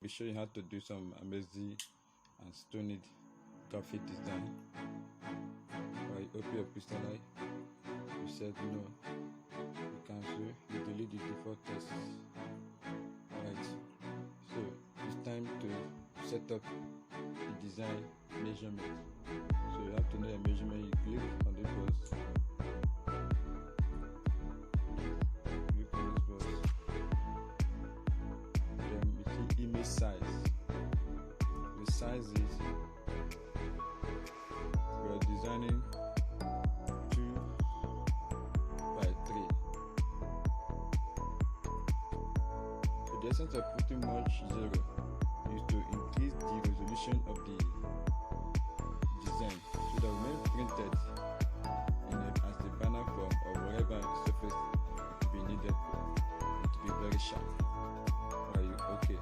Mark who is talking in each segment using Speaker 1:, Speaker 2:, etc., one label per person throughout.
Speaker 1: we show you how to do some amazing and stunning graphic design. Right, open your Pixeleye, you said no, you cancel, you delete the default text. Alright, so it's time to set up the design measurement. So you have to know your measurement. You click on this box, then you see image size. The size is, we are designing 2 by 3. So the essence of putting much 0 is to increase the resolution of the design, so that when printed as the banner form or whatever surface it will be needed for, it will be very sharp. Okay,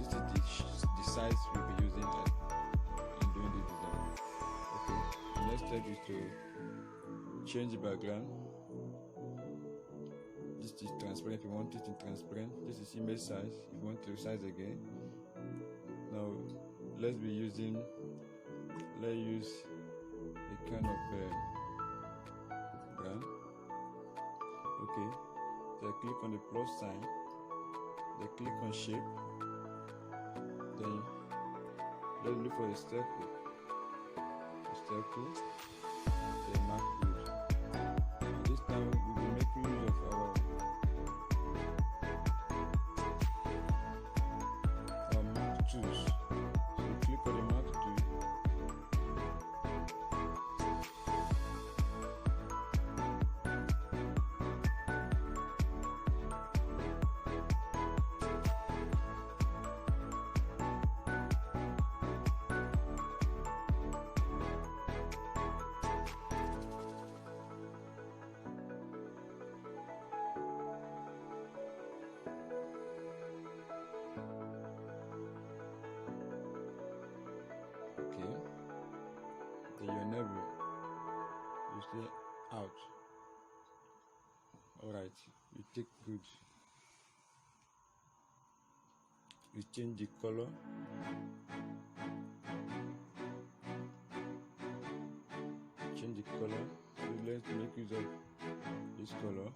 Speaker 1: so this is the size we'll be using in doing the design. Okay, the next step is to change the background. This is transparent if you want it in transparent. This is image size if you want to resize again. Now let's use a kind of brand. Okay, so I click on the plus sign, then click on shape, then let's look for a circle, then mark grid. And this time we'll be making use of our mark tools. So click on the mark tool, your neighbor, you say out. Alright, you take good, you change the color, so let's make use of this color.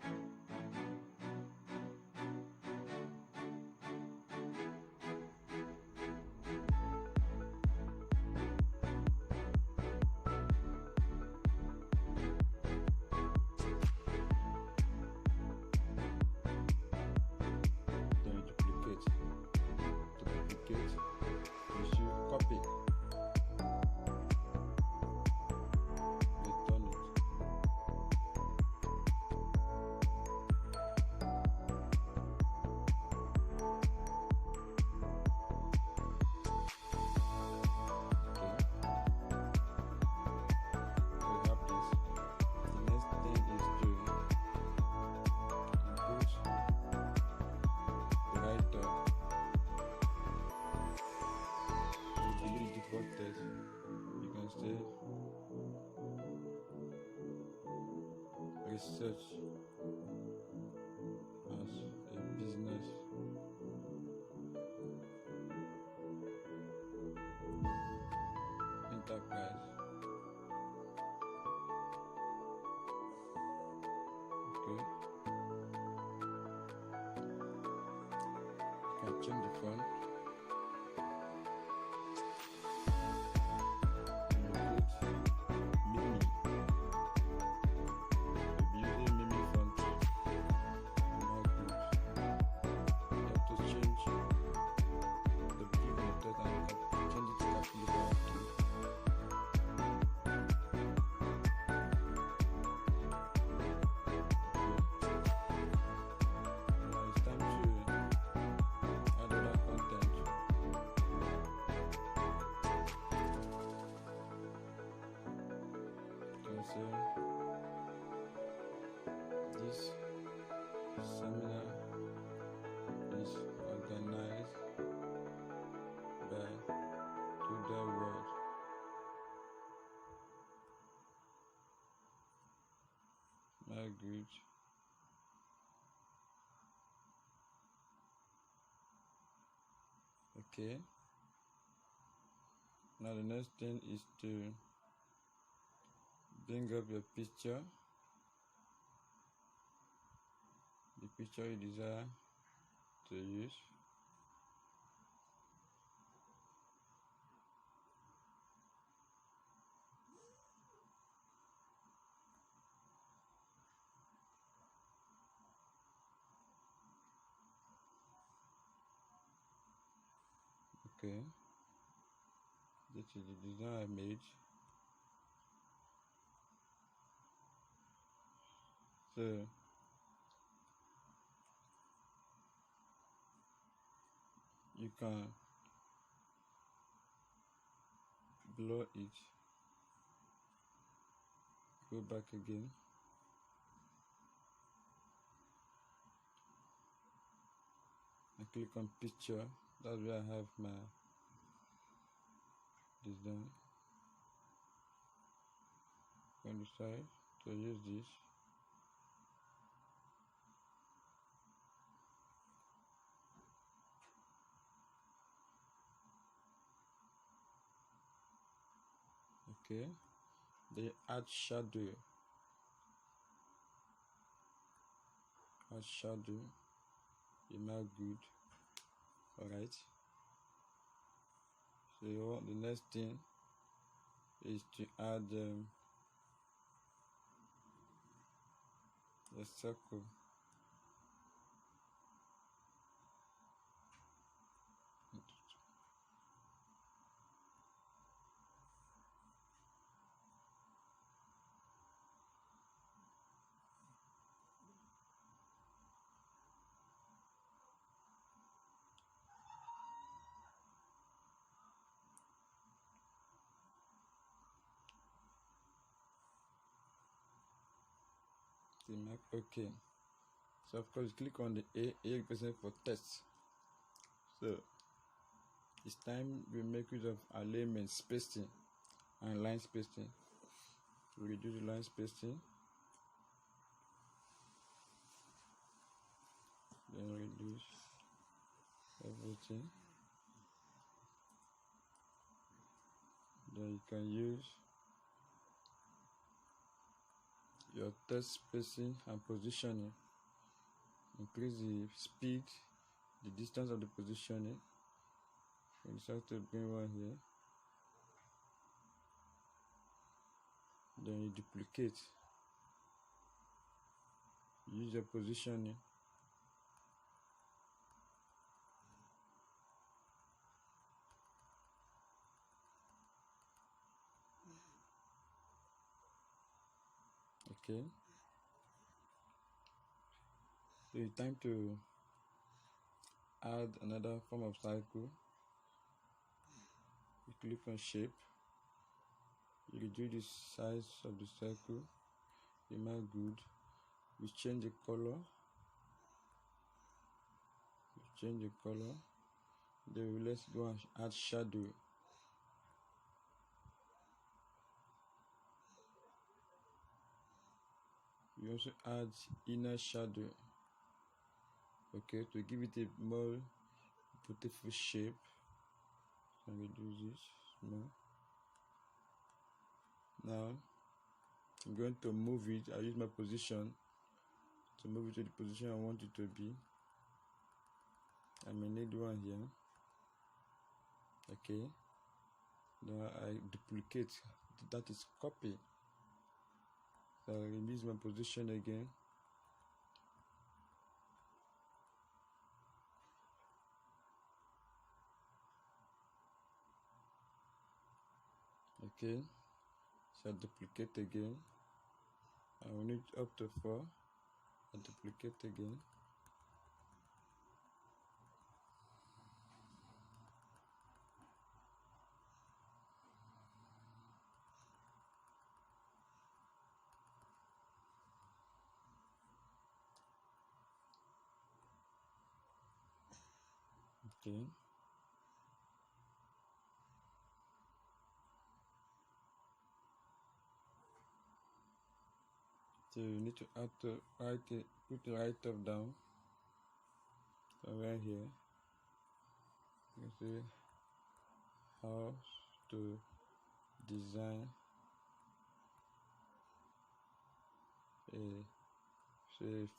Speaker 1: You can say research as a business enterprise. Okay, you can change the font. This seminar is organized by Tudor World. Margaret Okay, now the next thing is to bring up your picture, the picture you desire to use. Okay, this is the design I made. So you can blur it, go back again, and click on picture. That's where I have my design. On the side to use this. Okay, they add shadow. You now good. Alright, so the next thing is to add a circle. Okay, so of course click on the A represent for text. So it's time we make use of alignment, spacing, and line spacing. We reduce the line spacing, then reduce everything. Then you can use your text spacing and positioning. Increase the speed, the distance of the positioning. You decide to bring one here. Then you duplicate. Use your positioning. Okay. So it's time to add another form of cycle. You click on shape. You reduce the size of the circle. You mark good. You change the color. Then let's go and add shadow. You also add inner shadow. Okay, to give it a more beautiful shape. So reduce this more. Now I'm going to move it. I use my position to move it to the position I want it to be. I may need one here. Okay, now I duplicate, that is copy. So I release my position again. Okay, so I duplicate again. I will need up to 4. I duplicate again. Okay. So you need to add to put the right top down somewhere here. You see how to design a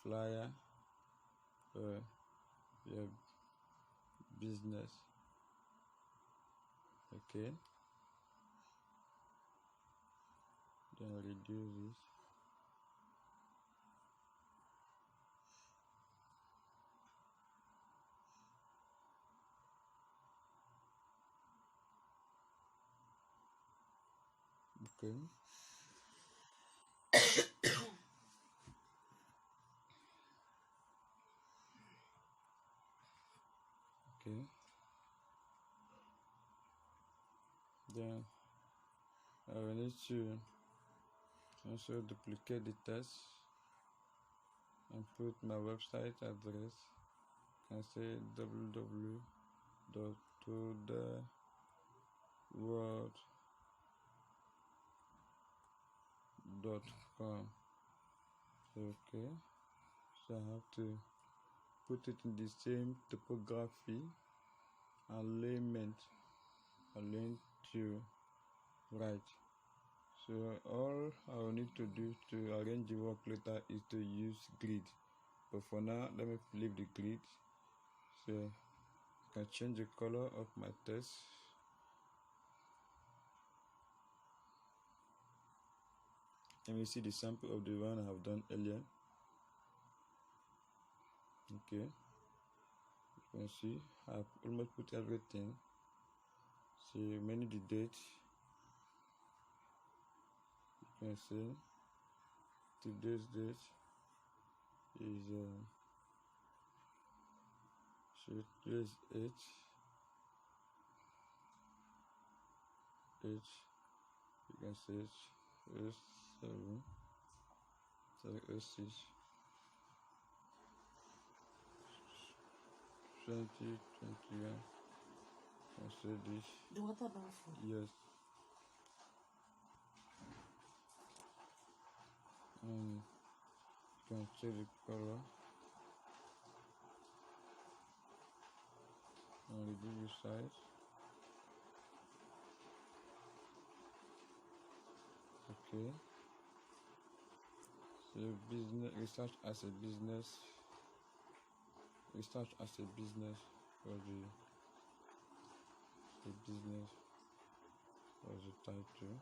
Speaker 1: flyer for your business. Okay, then reduce this. Okay, okay, then I will need to also duplicate the text and put my website address. I can say www.totheworld.com. Okay, so I have to put it in the same typography, alignment, aligned to right. So all I will need to do to arrange the work later is to use grid, but for now let me leave the grid. So I can change the color of my text. Let me see the sample of the one I have done earlier. Okay, you can see I've almost put everything. See many the date. You can see today's date is today's 8 you can see it's 07 06 2021. I say this.
Speaker 2: The water don't fall.
Speaker 1: Yes. And you can check the color and reduce the size. Okay. So business research as a business. Research as a business for the business was the title.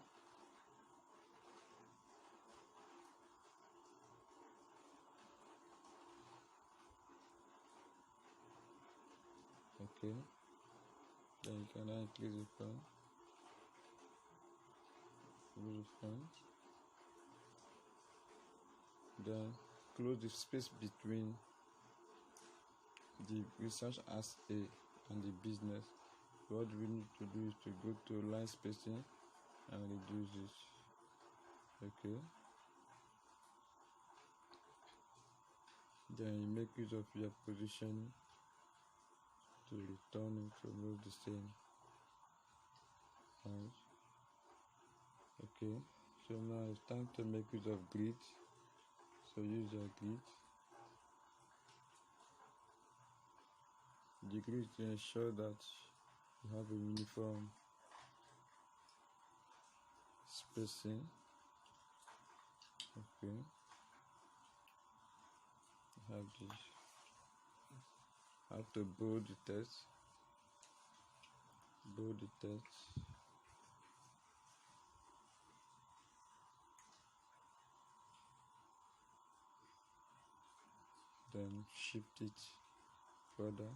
Speaker 1: Okay. Then you can now increase the font. Remove the font. Then close the space between the research as a and the business. What we need to do is to go to line spacing and reduce it. Okay. Then you make use of your position to return it to move the same. Right. Okay. So now it's time to make use of grid. So use your grid. The grid to ensure that you have a uniform spacing. Okay. Have this. Have to bold the text. Bold the text. Then shift it further.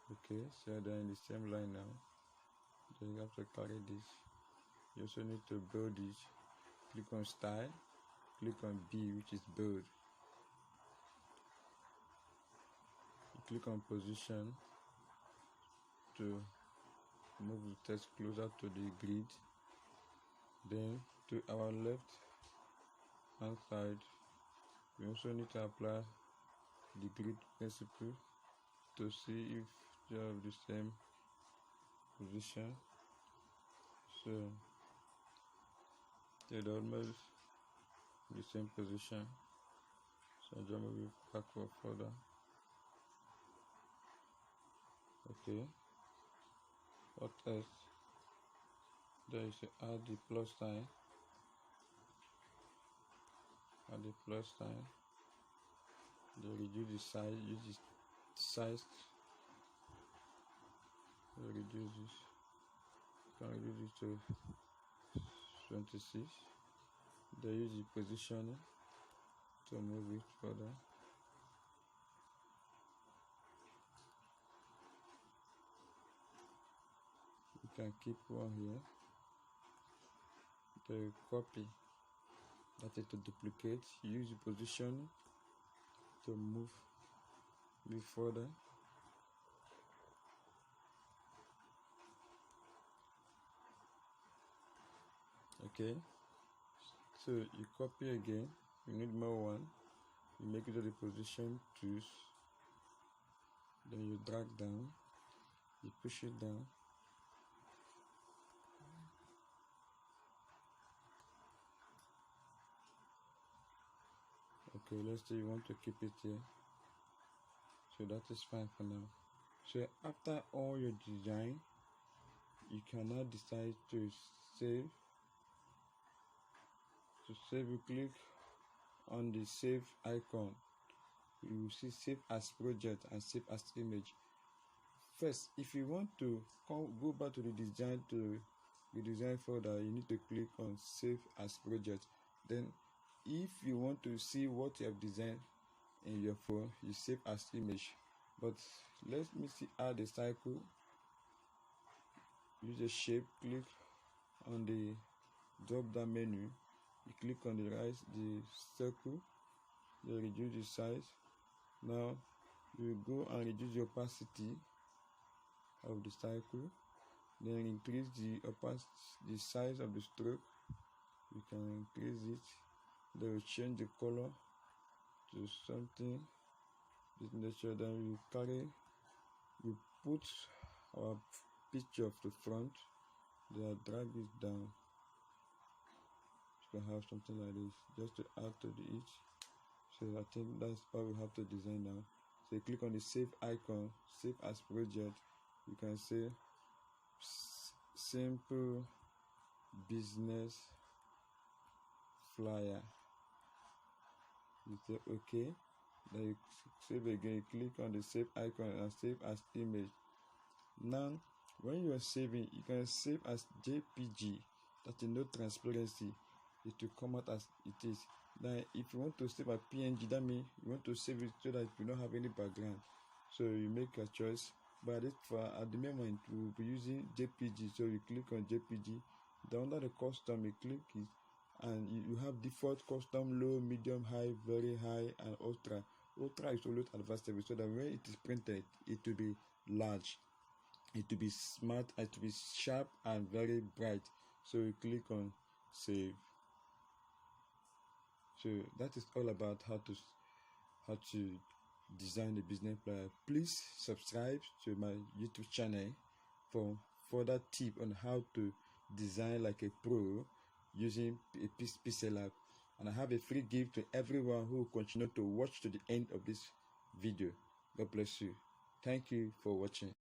Speaker 1: Okay, so they're in the same line now. Then you have to carry this. You also need to build this. Click on style, click on B, which is build. You click on position to move the text closer to the grid. Then to our left hand side, we also need to apply the grid principle to see if they have the same position. So they're almost the same position. So just move it backward further. Okay. What else? There you say add the plus sign. Add the plus sign. Then reduce the size. Use the size. Reduce this. Can reduce it to 26. Then use the positioning to move it further. You can keep one here. Then copy. That is to duplicate. Use the position to move it further. Okay. So you copy again. You need more one. You make it to the position, choose. Then you drag down. You push it down. Okay, let's say you want to keep it here. So that is fine for now. So after all your design, you can now decide to save. To save, you click on the save icon. You will see save as project and save as image. First, if you want to go back to the design folder, you need to click on save as project. Then if you want to see what you have designed in your phone, you save as image. But let me see, add a cycle. Use a shape, click on the drop down menu. You click on the circle, you reduce the size. Now you go and reduce the opacity of the cycle, then increase the size of the stroke. You can increase it. Then we change the color to something this nature. Then we put our picture of the front. Then I drag it down. You can have something like this just to add to the each. So I think that's all we have to design now. So you click on the save icon, save as project. You can say simple business flyer. You say okay. Then you save again. You click on the save icon and save as image. Now when you are saving, you can save as JPG. That is no transparency. It will come out as it is. Then if you want to save a PNG, that means you want to save it so that you don't have any background. So you make a choice. But at the moment we will be using JPG. So you click on JPG. Then under the custom, you click it, and you have default custom, low, medium, high, very high, and ultra. Ultra is always adjustable so that when it is printed, it will be large, it will be smart, it will be sharp and very bright. So you click on save. So that is all about how to design the business flyer. Please subscribe to my YouTube channel for further tip on how to design like a pro using a Pixel app. And I have a free gift to everyone who will continue to watch to the end of this video. God bless you. Thank you for watching.